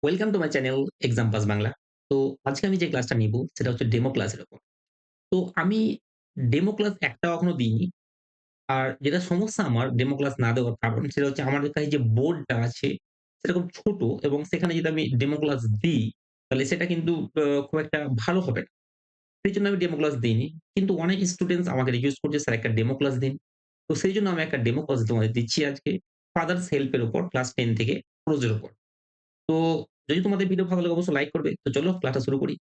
Welcome to my channel exam pass Bangla. তো আজকে আমি যে ক্লাসটা নিব সেটা হচ্ছে ডেমো ক্লাসের উপর। তো আমি ডেমো ক্লাস একটাও এখনো দিইনি। আর যেটা সমস্যা আমার ডেমো ক্লাস না দেওয়ার কারণ সেটা হচ্ছে আমাদের কাছে যে বোর্ডটা আছে সেটা খুব ছোট এবং সেখানে যদি আমি ডেমো ক্লাস দিই তাহলে সেটা কিন্তু খুব একটা ভালো হবে না। সেইজন্য আমি ডেমো ক্লাস দেইনি। কিন্তু অনেক স্টুডেন্টস আমাকে রিকোয়েস্ট করছে, "স্যার একটা ডেমো ক্লাস দিন।" তো সেইজন্য আমি একটা ডেমো ক্লাস তোমাদের দিচ্ছি আজকে ফাদারস হেল্প এর উপর ক্লাস 10 থেকে প্রোজ এর উপর। তো যদি তোমাদের ভিডিও ভালো লাগে অবশ্যই লাইক করবে। তো চলো ক্লাসটা শুরু করি।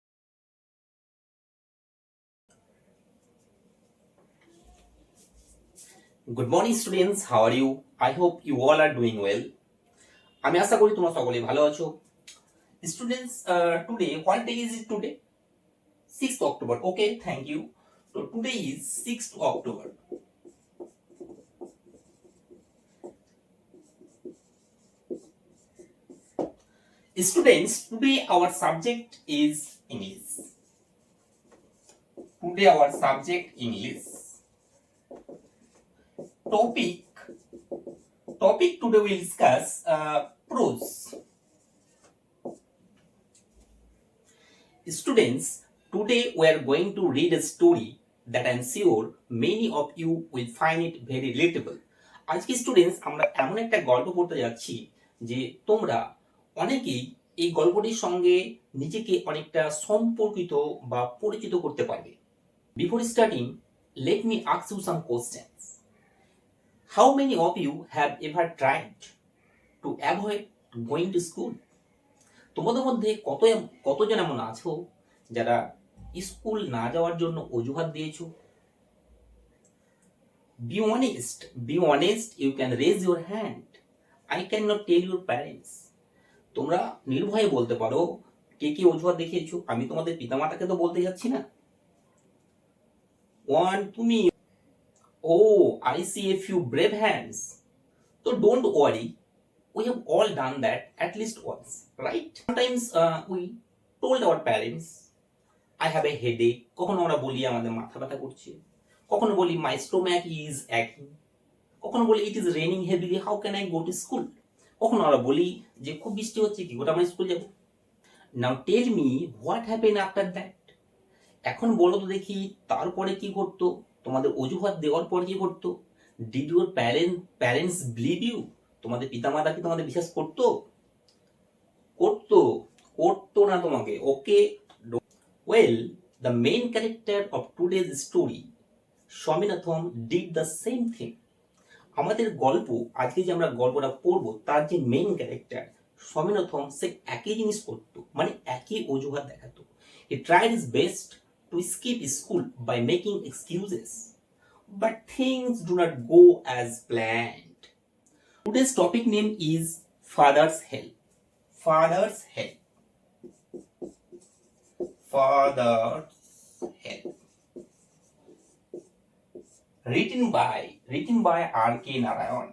Good morning students, how are you? I hope you all are doing well. আমি আশা করি তোমরা সকলে ভালো আছো। Students, today, what day is it today? 6th October. Okay, thank you. So today is 6th October. Students, today our subject is English. Today our subject English. Topic topic today we'll discuss prose. Students, today we are going to read a story that I'm sure many of you will find it very relatable. আজকে students আমরা এমন একটা গল্প পড়তে যাচ্ছি যে তোমরা অনেকেই এই গল্পটির সঙ্গে নিজেকে অনেকটা সম্পর্কিত বা পরিচিত করতে পারবে। Before starting, let me ask you some questions. How many of you have ever tried to avoid going to school? তোমাদের মধ্যে কতজন এমন আছো যারা স্কুল না যাওয়ার জন্য অজুহাত দিয়েছো? Be honest, you can raise your hand. I can not tell your parents. তোমরা নির্ভয়ে বলতে পারো কে কে অজুহাত দেখিয়েছো। আমি তোমাদের পিতামাতাকে তো বলতে যাচ্ছি না। ওয়ান, তুমি। Oh, I see a few brave hands. তো don't worry, we have all done that at least once, right? Sometimes we told our parents I have a headache, কখনো আমরা বলি আমাদের মাথা ব্যথা করছে, কখনো বলি my stomach is aching, কখনো বলি it is raining heavily, how can I go to school, কখনো আমরা বলি যে খুব বৃষ্টি হচ্ছে, কি গোটা আমরা স্কুল যাব। Now tell me what happened after that. এখন বলো তো দেখি তারপরে কি ঘটতো, তোমাদের অজুহাত দেওয়ার পর কি ঘটতো? Did your parents believe you? তোমাদের পিতামাতা কি তোমাদের বিশ্বাস করতো? করতো? করতো না তোমাকে, ওকে? Well, the main character of today's story, Swaminathan, did the same thing. আমাদের গল্প, আজকে যে আমরা গল্পটা পড়বো তার যে মেইন ক্যারেক্টার স্বামীনাথন, সে একই জিনিস করতো, মানে একই অজুহাত দেখাতো। He tried his best to skip school by making excuses, but things do not go as planned. Today's topic name is Father's Help. Father's Help. Father's Help. Written by R.K. Narayan.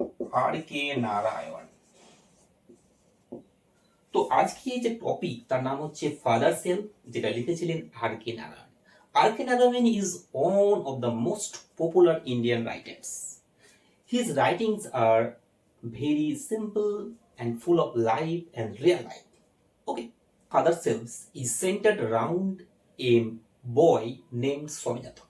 R.K. Narayan. তো আজকে যে topic তার নাম হচ্ছে father সেল, যেটা লিখেছিলেন R K Narayan. R K Narayan is one of the most popular Indian writers. His writings are very simple and full of life and real life. Okay, Father Cells is centered around a boy named Swaminathan.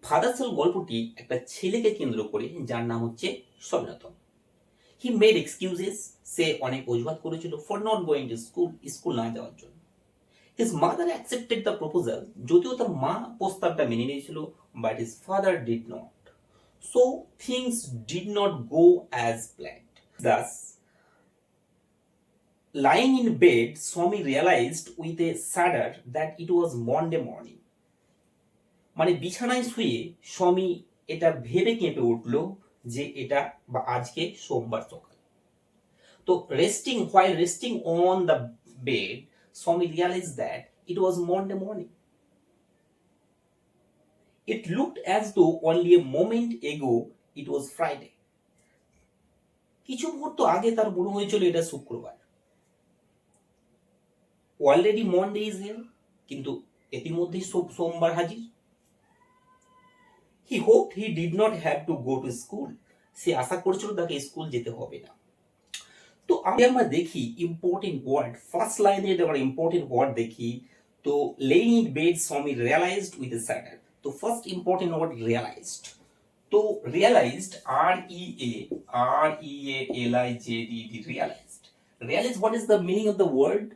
Father's সেল গল্পটি একটা ছেলেকে কেন্দ্র করে যার নাম হচ্ছে Swaminathan. He made excuses, সে অনেক অজুহাত করেছিল for not going to school, school না যাওয়ার জন্য। His mother accepted the proposal, যদিও তার মা প্রস্তাবটা মেনে নিয়েছিল, but his father did not. So things did not go as planned. Thus lying in bed, Swami realized with a shudder that it was Monday morning. মানে বিছানায় শুয়ে স্বামী এটা ভেবে কেঁপে উঠল যে এটা বা আজকে সোমবার সকাল। তো while resting on the bed, Swami realized that it was Monday morning. It looked as though only a moment ago it was Friday. কিছু মুহূর্ত আগে তার মনে হয়েছিল এটা শুক্রবার। অলরেডি মন্ডে ইজ হিয়ার, কিন্তু ইতিমধ্যেই সোমবার হাজির। He hoped he did not have to go to school, সে আশা করেছিল তাকে স্কুল যেতে হবে না। তো আমরা দেখি ইম্পর্টেন্ট ওয়ার্ড, ফার্স্ট লাইনে যদি আমরা ইম্পর্টেন্ট ওয়ার্ড দেখি, তো laying in bed Swami realized with a sadder. তো ফার্স্ট ইম্পর্টেন্ট ওয়ার্ড রিয়ালাইজড। তো realised, REALIZED, realized. Realized, what is the meaning of the word?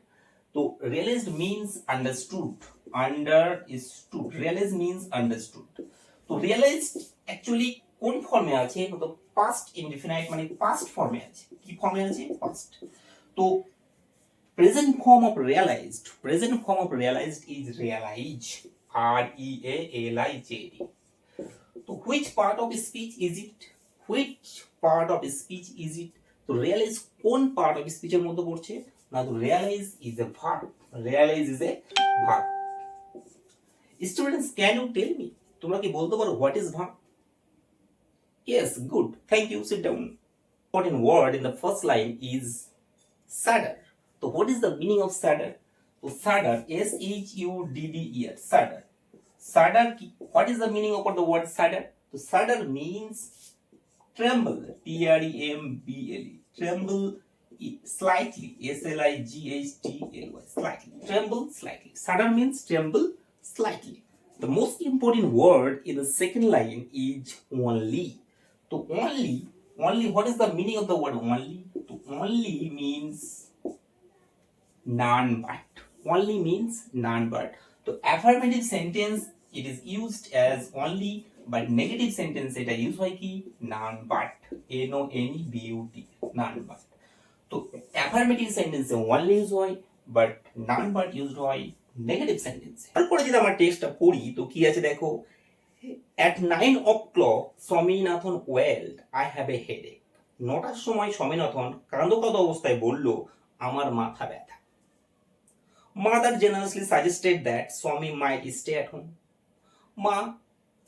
তো realized means understood. Understood. Realized means understood. তো realized actually কোন ফর্মে আছে? তো past indefinite মানে past ফর্মে আছে। কি ফর্মে আছে? past। তো present form of realized is realize, REALIZED. তো which part of speech is it? Which part of speech is it? তো realize কোন part of speech এর মধ্যে পড়ছে? না, তো realize is a verb. Realize is a verb. Students, can you tell me, তোমরা কি বলতে পারো what is verb? Yes, good. Thank you. Sit down. Important word in the first line is sadder. So what is the meaning of sadder? So sadder, SHUDDER, sadder. Sadder, what is the meaning of the word sadder? So sadder means tremble, TREMBLE, tremble slightly, SLIGHTLY, slightly, tremble slightly. Sadder means tremble slightly. The most important word in the second line is only. So only, what is the meaning of the word only? So only means none but. Only means none but. So affirmative sentence, it is used as only, but negative sentence এটা use হয় কি? none but, NONEBUT, none but. তো affirmative sentence only use হয়, but none but use হয় negative sentence. তারপরে যদি আমরা টেক্সটটা পড়ি, তো কি আছে দেখো, at 9 o'clock Swaminathan ওয়েলড, I have a headache. 9টার সময় স্বামীনাথন কাঁদো কাঁদো অবস্থায় বলল, আমার মাথা ব্যথা। Mother generously suggested that Swami might stay at home. মা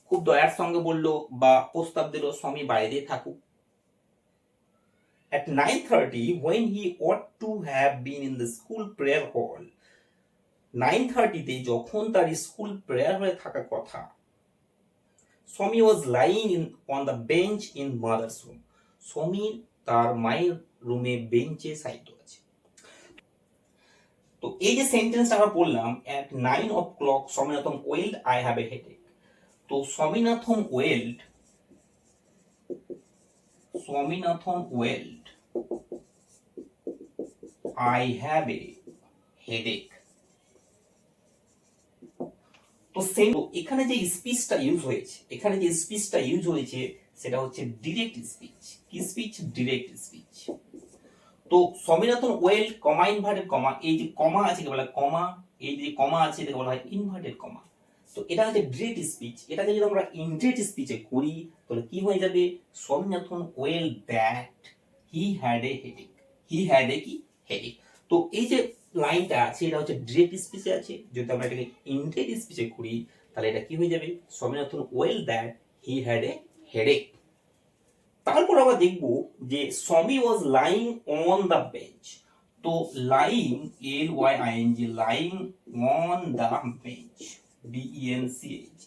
খুব দয়ার সঙ্গে বলল বা প্রস্তাব দিল স্বামী বাইরে থাকুক। At 9:30, when he ought to have been in the school prayer hall, 9:30 যখন তার স্কুল প্রেয়ার হলে থাকার কথা, Swami was lying on the bench in mother's room. স্বামী তার মায়ের রুমে বেঞ্চে শায়িত আছে। তো এই যে সেন্টেন্সটা আমরা পড়লাম, at 9 o'clock Swaminathan wailed, I have a headache. তো Swaminathan wailed, I have a headache. তো এখানে যে স্পিচটা ইউজ হয়েছে, সেটা হচ্ছে ডিরেক্ট স্পিচ। কি স্পিচ? Direct speech. তো Swaminathan wailed, comma inverted comma, এই যে কমা আছে একে বলা হয় কমা, এই যে কমা আছে এটাকে বলা হয় ইনভার্টেড কমা। তো এটা হচ্ছে ডিরেক্ট স্পিচ। এটাকে যদি আমরা ইনডিরেক্ট স্পিচে করি, তাহলে কি হয়ে যাবে? Swaminathan wailed that he had a headache. He had a কি? হেডেক। তো এই যে লাইনটা আছে এটা হচ্ছে ডিরেক্ট স্পিচে আছে। যদি আমরা এটাকে ইনডিরেক্ট স্পিচে করি, তাহলে এটা কি হয়ে যাবে? Swaminathan wailed that he had a headache. তারপর আমরা দেখব যে স্বামী was lying on the bench. তো lying, LYING, lying on the bench, BENCH।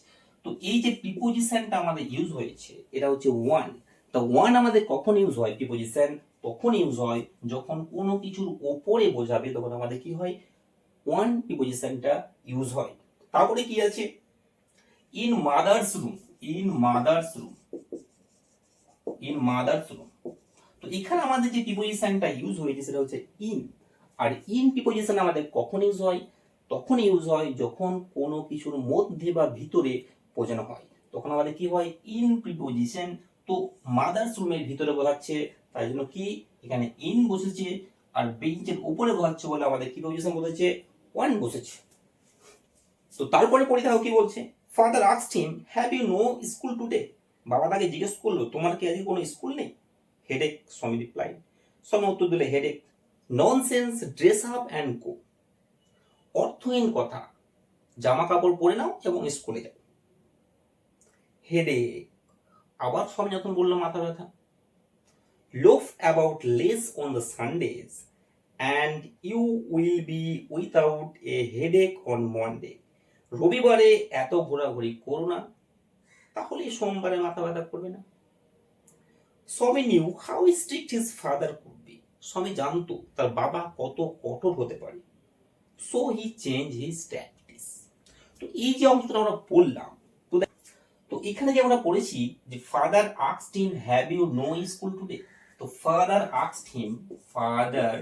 তো এই যে প্রিপোজিশনটা আমাদের ইউজ হয়েছে, এটা হচ্ছে ওয়ান। তো ওয়ান আমাদের কখন ইউজ হয়? প্রিপোজিশন তখন ইউজ হয় যখন কোনো কিছুর ওপরে বোঝাবে, তখন আমাদের কি হয়? ওয়ান প্রিপোজিশনটা ইউজ হয়। তারপরে কি আছে? In mother's room, in mother's room, in mother's room. তো এখানে আমাদের যে প্রিপোজিশনটা ইউজ হয়েছে সেটা হচ্ছে ইন। আর ইন প্রিপোজিশন আমাদের কখন ইউজ হয়? তখন ইউজ হয় যখন কোনো কিছুর মধ্যে বা ভিতরে বোঝানো হয়, তখন আমাদের কি হয়? In preposition. তো মাদার্স রুমের ভিতরে বোঝাচ্ছে, তাই জন্য কি এখানে ইন বসেছে, আর বেঞ্চের উপরে বোঝাচ্ছে বলে আমাদের কি প্রিপোজিশন বসেছে? ওয়ান বসেছে। তো তারপরে পড়ে থাকো কি বলছে? Father asked him, have you no school today? বাবা তাকে জিজ্ঞেস করলো, তোমার কি আজকে কোনো স্কুল নেই? হেডেক, স্বামী রিপ্লাইড। স্বামী উত্তর দিলে, headache, nonsense, dress up and go. অর্থহীন কথা, জামা কাপড় পরে নাও এবং স্কুলে যাও। হেডেক। আবার স্বামী যখন বললো মাথা ব্যথা। Loaf about less on the Sundays and you will be without a headache on Monday. রবিবারে এত ঘোরাঘুরি করো না, তাহলে সোমবারে মাথা ব্যথা করবে না। স্বামী new how strict his father could be. স্বামী জানতো তার বাবা কত কঠোর হতে পারে, so he change his tactics. তো এই যে অংশটা আমরা পড়লাম, তো তো এখানে যে আমরা পড়েছি যে father asked him have you no school today. তো asked him father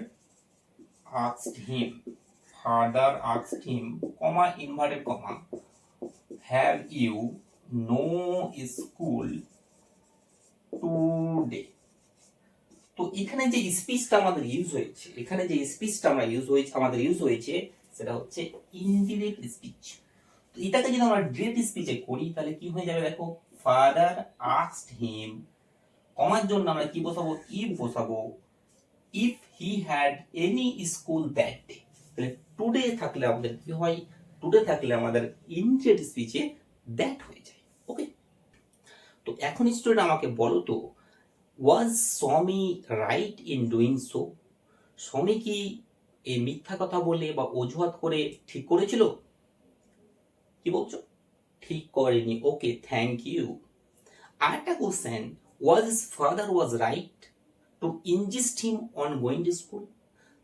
asked him comma inverted comma have you no school today. তো এখানে যে স্পিচটা আমাদের ইউজ হয়েছে, আমাদের ইউজ হয়েছে সেটা হচ্ছে ইনডিরেক্ট স্পিচ। তো এটাকে যদি আমরা ডিরেক্ট স্পিচে করি তাহলে কি হয়ে যাবে দেখো, ফাদার আস্কড হিম, কমার জন্য আমরা কি বসাবো, ইফ বসাবো, if he had any school that day. তাহলে টুডে থাকলে আমাদের কি হয়, টুডে থাকলে আমাদের ইনডিরেক্ট স্পিচে দ্যাট হয়ে যায়। ওকে, তো এখন স্টুডেন্ট আমাকে বলো তো, ওয়াজ সমি রাইট ইন ডুইং সো? সমি কি এই মিথ্যা কথা বলে বা অজুহাত করে ঠিক করেছিল? কি বলছো? ঠিক করেনি। Okay, thank you. আরেকটা question, was his father was right to insist him on going to school?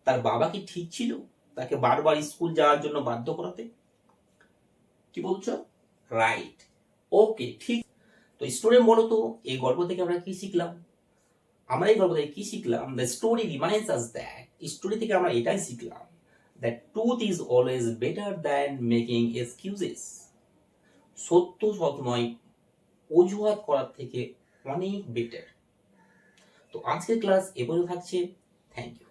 তার বাবা কি ঠিক ছিল তাকে বারবার স্কুল যাওয়ার জন্য বাধ্য করাতে? কি বলছো? রাইট। ওকে, ঠিক। তো স্টুডেন্ট বলো তো, এই গল্প থেকে আমরা কি শিখলাম? আমরা এই গল্প থেকে কি শিখলাম? The story reminds us that, story থেকে আমরা এটাই শিখলাম that truth is always better than making excuses. সত্য সবসময় অজুহাত করার থেকে অনেক বেটার। তো আজকের ক্লাস এ পর্যন্ত থাকছে। Thank you.